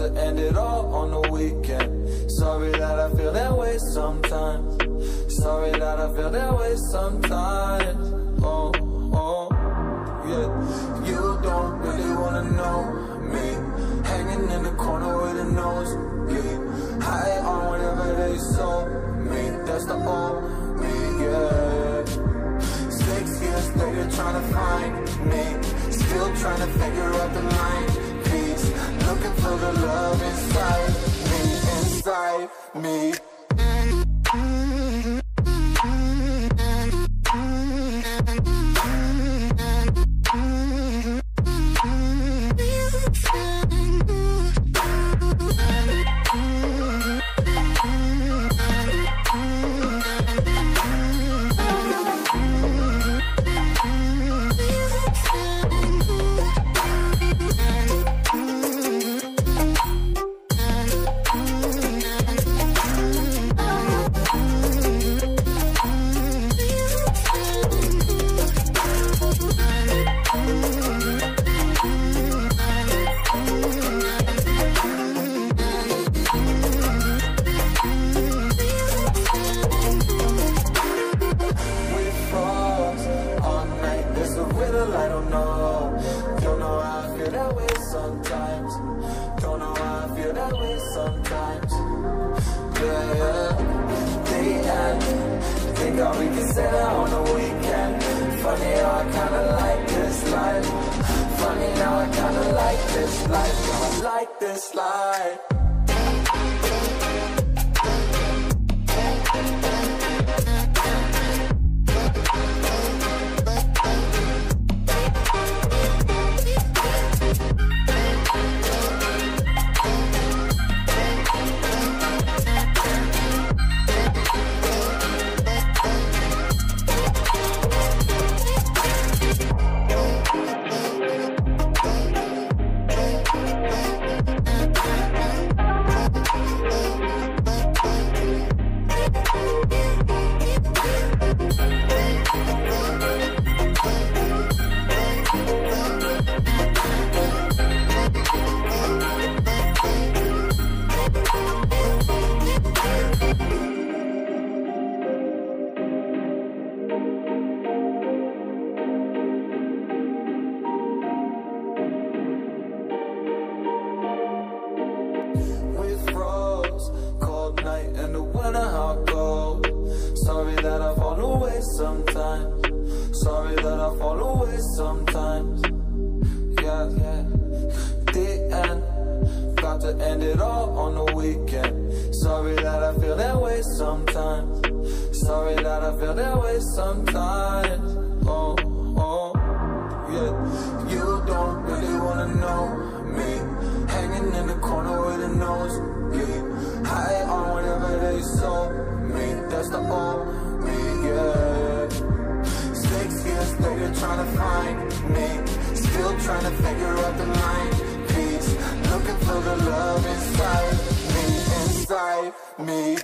to end it all on the weekend. Sorry that I feel that way sometimes. Sorry that I feel that way sometimes. Oh, oh, yeah. You don't really wanna know me, hanging in the corner with a nosebleed, high on whatever they sold me. That's the old me, yeah. 6 years later trying to find me, still trying to figure out the mind piece, looking for the love inside me, inside me. I don't know how I feel that way sometimes. Don't know how I feel that way sometimes. Yeah, yeah. The end. Think how we can say that on the weekend. Funny how I kinda like this life. Funny how I kinda like this life. How I like this life. Sorry that I fall away sometimes. Sorry that I fall away sometimes. Yeah, yeah. The end. Got to end it all on the weekend. Sorry that I feel that way sometimes. Sorry that I feel that way sometimes. Oh, oh, yeah. You don't really wanna know me, hanging in the corner with a nosebleed, high on whatever they sold me. That's the old me, yeah. 6 years later trying to find me, still trying to figure out the mind piece, looking for the love inside me, inside me.